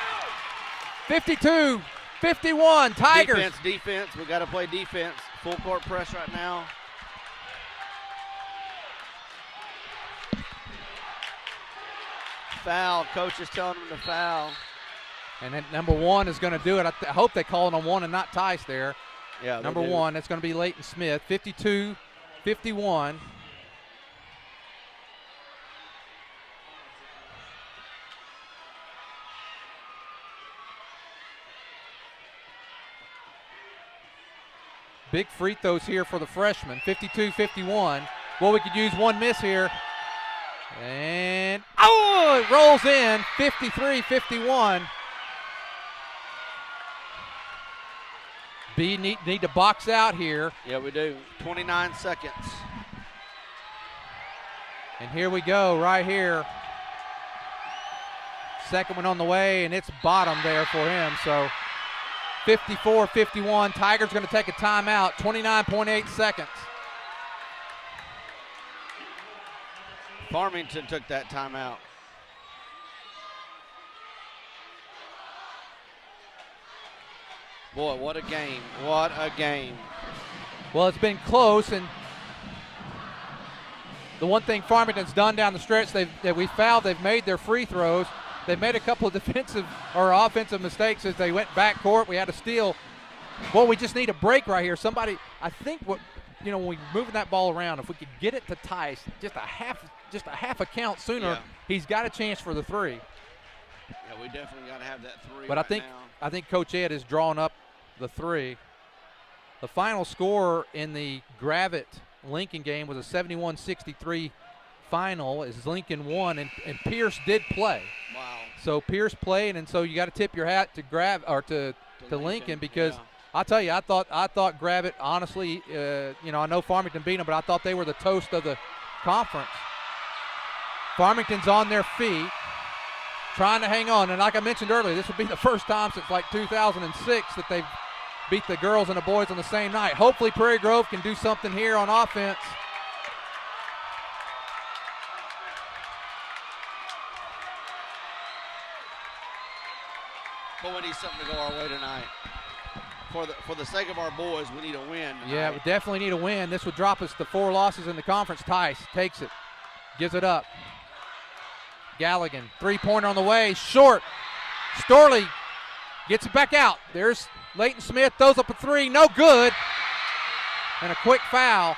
52-51, Tigers. Defense. We got to play defense. Full court press right now. Foul. Coach is telling him to foul. And then number 1 is going to do it. I hope they call it on 1 and not Tice there. Yeah, number 1, that's going to be Leighton Smith. 52-51. Big free throws here for the freshman. 52-51. Well, we could use one miss here. And, it rolls in. 53-51. B need to box out here. Yeah, we do. 29 seconds. And here we go, right here. Second one on the way, and it's bottom there for him. So 54-51. Tigers going to take a timeout. 29.8 seconds. Farmington took that timeout. Boy, what a game. What a game. Well, it's been close, and the one thing Farmington's done down the stretch that we fouled, they've made their free throws. They've made a couple of defensive or offensive mistakes as they went back court. We had a steal. Well, we just need a break right here. Somebody, I think when we're moving that ball around, if we could get it to Tice just a half a count sooner, he's got a chance for the three. Yeah, we definitely got to have that three. But I think Coach Ed is drawing up the three. The final score in the Gravette-Lincoln game was a 71-63 final as Lincoln won, and Pierce did play. Wow. So Pierce played, and so you got to tip your hat to Lincoln because I'll tell you, I thought Gravette, honestly, I know Farmington beat them, but I thought they were the toast of the conference. Farmington's on their feet, trying to hang on, and like I mentioned earlier, this would be the first time since like 2006 that they've beat the girls and the boys on the same night. Hopefully Prairie Grove can do something here on offense. But we need something to go our way tonight. For the sake of our boys, we need a win tonight. Yeah, we definitely need a win. This would drop us to 4 losses in the conference. Tice takes it, gives it up. Galligan, three-pointer on the way, short. Storley gets it back out. There's Leighton Smith, throws up a three, no good. And a quick foul.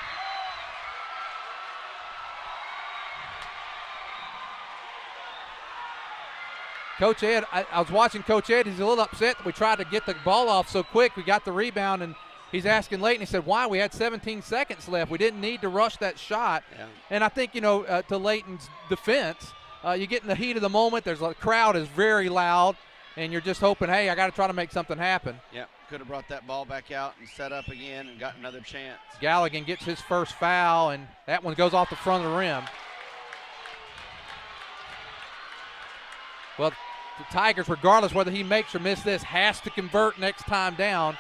Coach Ed, I was watching Coach Ed. He's a little upset that we tried to get the ball off so quick. We got the rebound, and he's asking Leighton. He said, why? We had 17 seconds left. We didn't need to rush that shot. Yeah. And I think, to Leighton's defense, you get in the heat of the moment. There's a crowd is very loud, and you're just hoping, hey, I got to try to make something happen. Yeah, could have brought that ball back out and set up again and got another chance. Galligan gets his first foul, and that one goes off the front of the rim. Well, the Tigers, regardless whether he makes or misses this, has to convert next time down.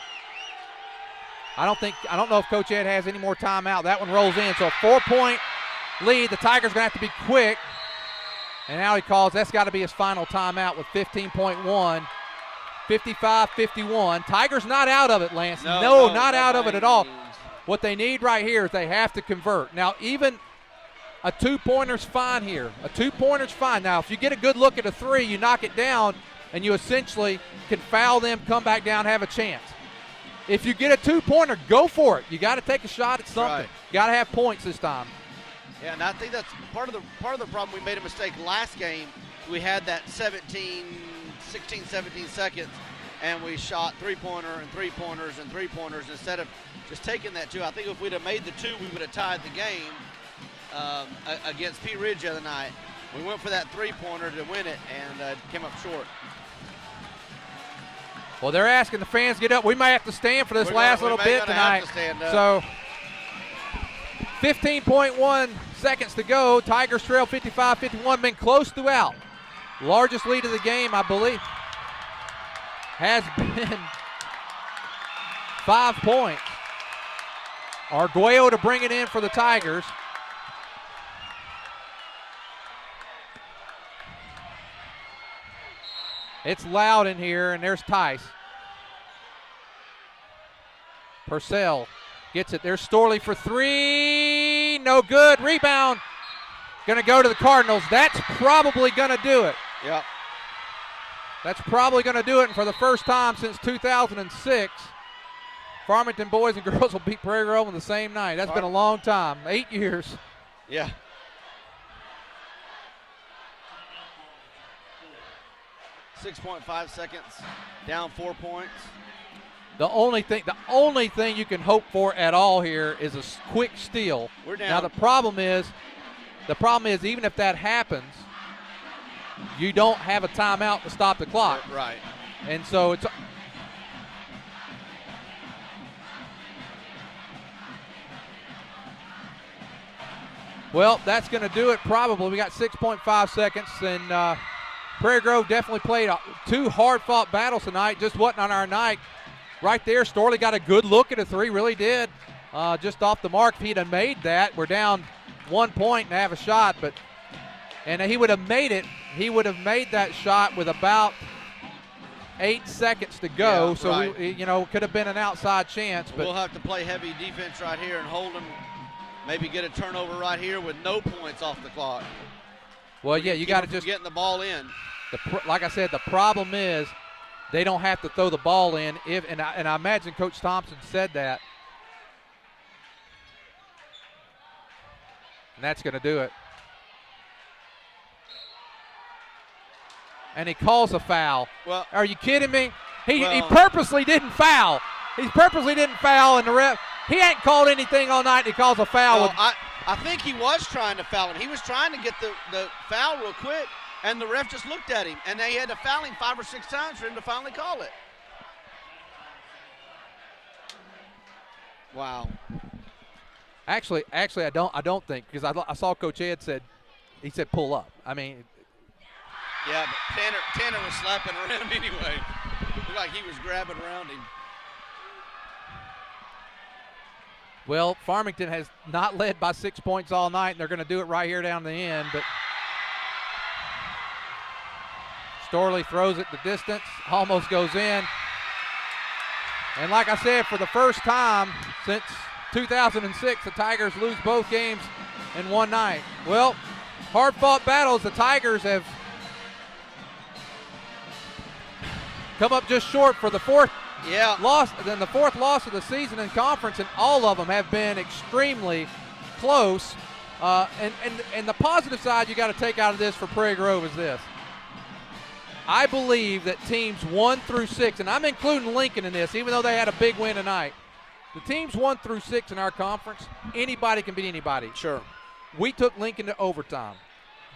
I don't know if Coach Ed has any more timeout. That one rolls in, so a 4-point lead. The Tigers going to have to be quick. And now he calls, that's got to be his final timeout with 15.1. 55-51. Tigers not out of it, Lance. No, not out of it at all. What they need right here is they have to convert. Now, even a two-pointer's fine here. A two-pointer's fine. Now, if you get a good look at a three, you knock it down, and you essentially can foul them, come back down, have a chance. If you get a two-pointer, go for it. You got to take a shot at something. Right. Got to have points this time. Yeah, and I think that's part of the problem. We made a mistake last game. We had that 16, 17 seconds, and we shot three-pointer and three-pointers and three-pointers instead of just taking that 2. I think if we'd have made the 2, we would have tied the game against P. Ridge the other night. We went for that three-pointer to win it and came up short. Well, they're asking the fans to get up. We may have to stand for this last little bit tonight. So 15.1 seconds to go. Tigers trail 55-51. Been close throughout. Largest lead of the game, I believe, has been 5 points. Arguello to bring it in for the Tigers. It's loud in here, and there's Tice. Purcell gets it. There's Storley for 3. No good. Rebound. Going to go to the Cardinals. That's probably going to do it. Yep. That's probably going to do it. And for the first time since 2006, Farmington boys and girls will beat Prairie Grove on the same night. That's been a long time. 8 years. Yeah. .5 seconds, down 4 points. The only thing you can hope for at all here is a quick steal. We're down. Now the problem is even if that happens, you don't have a timeout to stop the clock. Right. And so it's well, that's going to do it probably. We got 6.5 seconds, and Prairie Grove definitely played 2 hard-fought battles tonight. Just wasn't on our night. Right there, Storley got a good look at a 3, really did. Just off the mark. If he'd have made that, we're down 1 point and have a shot. And he would have made it. He would have made that shot with about 8 seconds to go. Yeah, so, right. Could have been an outside chance. But we'll have to play heavy defense right here and hold them. Maybe get a turnover right here with no points off the clock. Well, yeah, you got to just getting the ball in. Like I said, the problem is they don't have to throw the ball in. And I imagine Coach Thompson said that. And that's going to do it. And he calls a foul. Well, are you kidding me? He purposely didn't foul. He purposely didn't foul, and the ref, he hadn't called anything all night, and he calls a foul. Well, I think he was trying to foul him. He was trying to get the foul real quick, and the ref just looked at him, and they had to foul him 5 or 6 times for him to finally call it. Wow. Actually, I don't think, because I saw Coach Ed said pull up. I mean. Yeah, but Tanner was slapping around anyway. Looked like he was grabbing around him. Well, Farmington has not led by 6 points all night, and they're going to do it right here down the end. But Storley throws it the distance, almost goes in. And like I said, for the first time since 2006, the Tigers lose both games in one night. Well, hard-fought battles. The Tigers have come up just short for the fourth loss, then the 4th loss of the season in conference, and all of them have been extremely close. And the positive side you got to take out of this for Prairie Grove is this. I believe that teams 1 through 6, and I'm including Lincoln in this, even though they had a big win tonight. The teams 1 through 6 in our conference, anybody can beat anybody. Sure. We took Lincoln to overtime.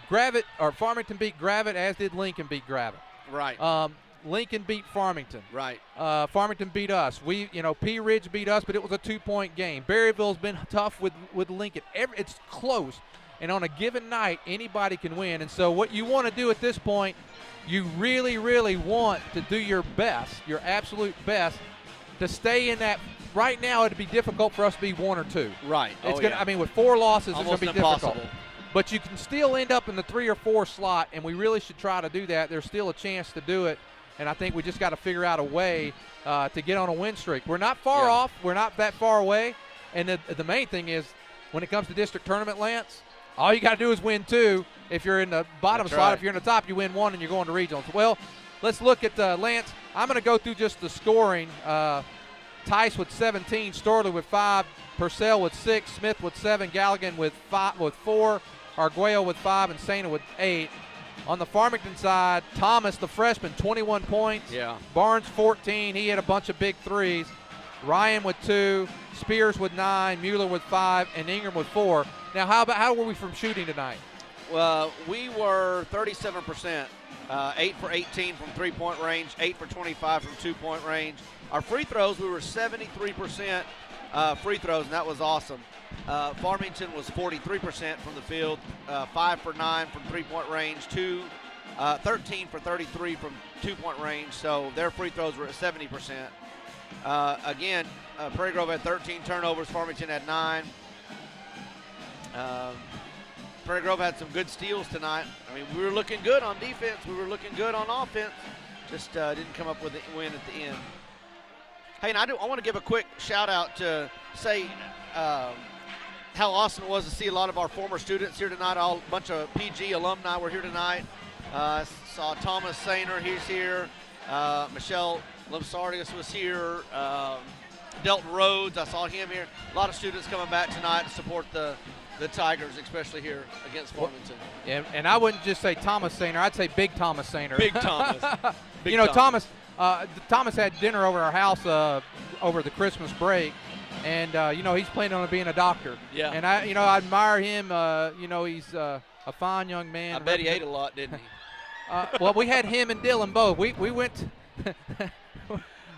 Farmington beat Gravett, as did Lincoln beat Gravett. Right. Lincoln beat Farmington. Right. Farmington beat us. P. Ridge beat us, but it was a 2-point game. Berryville's been tough with Lincoln. It's close, and on a given night, anybody can win. And so what you want to do at this point, you really, really want to do your best, your absolute best, to stay in that. Right now, it'd be difficult for us to be 1 or 2. Right. I mean, with 4 losses, almost it's going to be impossible. difficult. But you can still end up in the 3 or 4 slot, and we really should try to do that. There's still a chance to do it, and I think we just got to figure out a way to get on a win streak. We're not far off. We're not that far away. And the main thing is, when it comes to district tournament, Lance, all you got to do is win 2. If you're in the bottom slot, right. If you're in the top, you win 1, and you're going to regionals. Well, let's look at Lance. I'm going to go through just the scoring. Tice with 17, Storley with 5, Purcell with 6, Smith with 7, Galligan with 4, Arguello with 5, and Sana with 8. On the Farmington side, Thomas, the freshman, 21 points. Yeah. Barnes, 14. He had a bunch of big threes. Ryan with 2, Spears with 9, Mueller with 5, and Ingram with 4. Now, how were we from shooting tonight? Well, we were 37%, 8 for 18 from three-point range, 8 for 25 from two-point range. Our free throws, we were 73% free throws, and that was awesome. Farmington was 43% from the field, 5 for 9 from three-point range, 13 for 33 from two-point range, so their free throws were at 70%. Again, Prairie Grove had 13 turnovers, Farmington had 9. Prairie Grove had some good steals tonight. I mean, we were looking good on defense. We were looking good on offense. Just didn't come up with a win at the end. Hey, and I want to give a quick shout-out to say how awesome it was to see a lot of our former students here tonight. A bunch of PG alumni were here tonight. Saw Thomas Sainer, he's here. Michelle Limsardius was here. Delton Rhodes, I saw him here. A lot of students coming back tonight to support the Tigers, especially here against Farmington. Yeah, and I wouldn't just say Thomas Sainer. I'd say Big Thomas Sainer. Big Thomas. You know, Thomas had dinner over our house over the Christmas break, and you know, he's planning on being a doctor. Yeah. And I admire him. You know, he's a fine young man. I bet he ate a lot, didn't he? Well, we had him and Dylan both. We went.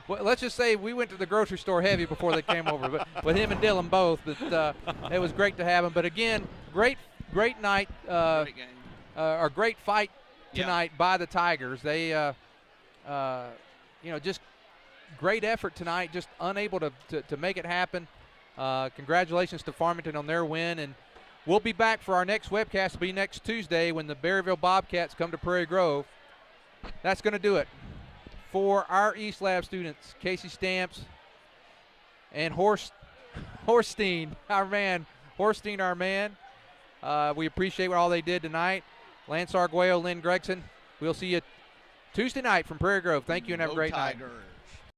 Well, let's just say we went to the grocery store heavy before they came over, but with him and Dylan both. But it was great to have him. But again, great night, Great game. or great fight tonight by the Tigers. They, just great effort tonight. Just unable to make it happen. Congratulations to Farmington on their win, and we'll be back for our next webcast. It'll be next Tuesday when the Berryville Bobcats come to Prairie Grove. That's going to do it. For our East Lab students, Casey Stamps and Horstein, our man. We appreciate all they did tonight. Lance Arguello, Lynn Gregson. We'll see you Tuesday night from Prairie Grove. Thank you and have a great night.